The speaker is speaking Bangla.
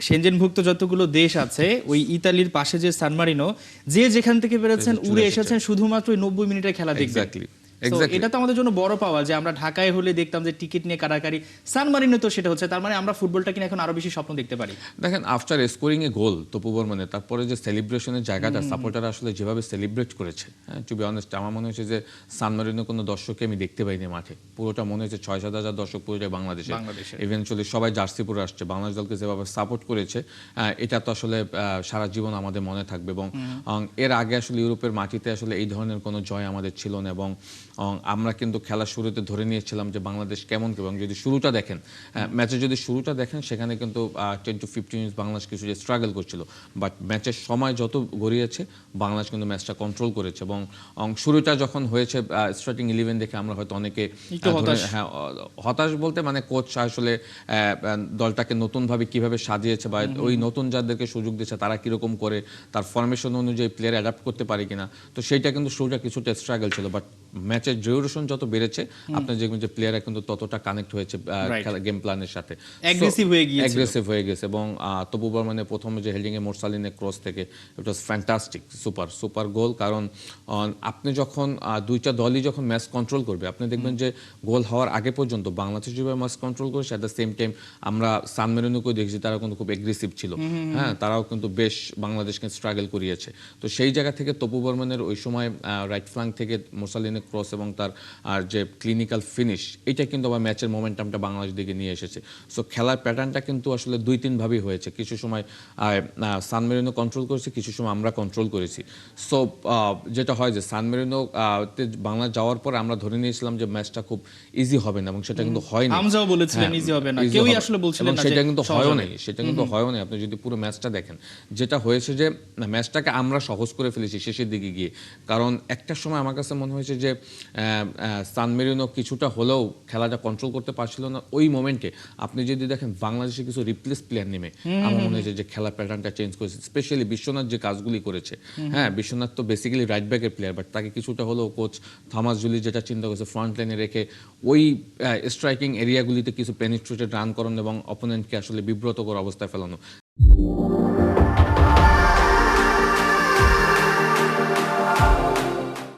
সেনজেনভুক্ত যতগুলো দেশ আছে ওই ইতালির পাশে যে সান মারিনো, যে যেখান থেকে বেরোচ্ছেন উড়ে এসেছেন শুধুমাত্র ওই 90 মিনিটের খেলা দেখবেন। এক্স্যাক্টলি So, এটা তো আমাদের জন্য বড় পাওয়া যে আমরা ঢাকায় হলে দেখতাম যে টিকিট নিয়ে কারাকারি, সান মারিনো তো সেটা হচ্ছে। তার মানে আমরা ফুটবলটা কিনা এখন আরো বেশি স্বপ্ন দেখতে পারি। দেখেন আফটার স্কোরিং এ গোল তপু বর্মনের, তারপরে যে সেলিব্রেশনের জায়গাটা সাপোর্টাররা আসলে যেভাবে সেলিব্রেট করেছে, হ্যাঁ টু বি অনেস্ট আমার মনে হয়েছে যে সান মারিনো কোনো দর্শককে আমি দেখতে পাইনি মাঠে। পুরোটা মনে হয়েছে 6-7 হাজার দর্শক পুরোটাই বাংলাদেশে। ইভেনচুয়ালি সবাই জার্সি পরে আসছে, বাংলাদেশ দলকে যেভাবে সাপোর্ট করেছে এটা তো আসলে সারা জীবন আমাদের মনে থাকবে। এবং এর আগে আসলে ইউরোপের মাটিতে আসলে এই ধরনের কোনো জয় আমাদের ছিল না। এবং আমরা কিন্তু খেলার শুরুতে ধরে নিয়েছিলাম যে বাংলাদেশ কেমন, এবং যদি শুরুটা দেখেন ম্যাচের যদি শুরুটা দেখেন সেখানে কিন্তু 10 to 15 মিনিট বাংলাদেশ কিছু যে স্ট্রাগল করছিল, বাট ম্যাচের সময় যত গড়িয়েছে বাংলাদেশ কিন্তু ম্যাচটা কন্ট্রোল করেছে। এবং শুরুটা যখন হয়েছে স্টার্টিং 11 দেখে আমরা হয়তো অনেকে হতাশ বলতে মানে কোচ আসলে দলটাকে নতুনভাবে কিভাবে সাজিয়েছে বা ওই নতুন যাদেরকে সুযোগ দিয়েছে তারা কিরকম করে তার ফরমেশন অনুযায়ী প্লেয়ার অ্যাডাপ্ট করতে পারে কিনা, তো সেইটা কিন্তু শুরুটা কিছুটা স্ট্রাগল ছিল। বাট ম্যাচের ডিউরেশন যত বেড়েছে আপনি দেখবেন যে প্লেয়াররা কিন্তু ততটা কানেক্ট হয়েছে খেলা গেম প্ল্যানের সাথে, অ্যাগ্রেসিভ হয়ে গেছে। এবং তপু বর্মনের প্রথমে যে হেডিং এ মোরসালিনের ক্রস থেকে ইট ওয়াজ ফ্যান্টাস্টিক, সুপার গোল। কারণ আপনি যখন দুইটা দলই যখন ম্যাচ কন্ট্রোল করবে আপনি দেখবেন যে গোল হওয়ার আগে পর্যন্ত বাংলাদেশ যেভাবে ম্যাচ কন্ট্রোল করেছে অ্যাট দ্য সেম টাইম আমরা সান মেরিনোকেও দেখছি তারা কিন্তু খুব এগ্রেসিভ ছিল। হ্যাঁ তারাও কিন্তু বেশ বাংলাদেশকে স্ট্রাগল করিয়েছে। তো সেই জায়গা থেকে তপু বর্মনের ওই সময় রাইট ফ্ল্যাঙ্ক থেকে মোরসালিনের ক্রস এবং তার আর যে ক্লিনিক্যাল ফিনিশ, এটা কিন্তু আবার ম্যাচের মোমেন্টামটা বাংলাদেশ দিকে নিয়ে এসেছে। সো খেলার প্যাটার্নটা কিন্তু আসলে 2-3 ভাবেই হয়েছে। কিছু সময় সান মেরিনো কন্ট্রোল করেছে, কিছু সময় আমরা কন্ট্রোল করেছি। সো যেটা হয় যে সান মেরিনো বাংলা যাওয়ার পর আমরা ধরে নিয়েছিলাম যে ম্যাচটা খুব ইজি হবে না, এবং সেটা কিন্তু হয়নি। আমজাও বলেছিলেন ইজি হবে না, কেউই আসলে বলছিলেন না সেটা কিন্তু হয়ও নাই, সেটা কিন্তু হয়ও নাই। আপনি যদি পুরো ম্যাচটা দেখেন যেটা হয়েছে যে ম্যাচটাকে আমরা সহজ করে ফেলেছি শেষের দিকে গিয়ে। কারণ একটা সময় আমার কাছে মনে হয়েছে যে সান মেরিনো কিছুটা হলেও খেলাটা কন্ট্রোল করতে পারছিল না। ওই মোমেন্টে আপনি যদি দেখেন বাংলাদেশে কিছু রিপ্লেস প্লেয়ার নেমে আমার মনে হয়েছে যে খেলার প্যাটার্নটা চেঞ্জ করেছে। স্পেশালি বিশ্বনাথ যে কাজগুলি করেছে, হ্যাঁ বিশ্বনাথ তো বেসিক্যালি রাইট ব্যাকের প্লেয়ার, বাট তাকে কিছুটা হলেও কোচ থমাস জুলি যেটা চিন্তা করেছে ফ্রন্ট লাইনে রেখে ওই স্ট্রাইকিং এরিয়াগুলিতে কিছু পেনিট্রেটেড রান করানো এবং অপোনেন্টকে আসলে বিব্রতকর অবস্থায় ফেলানো।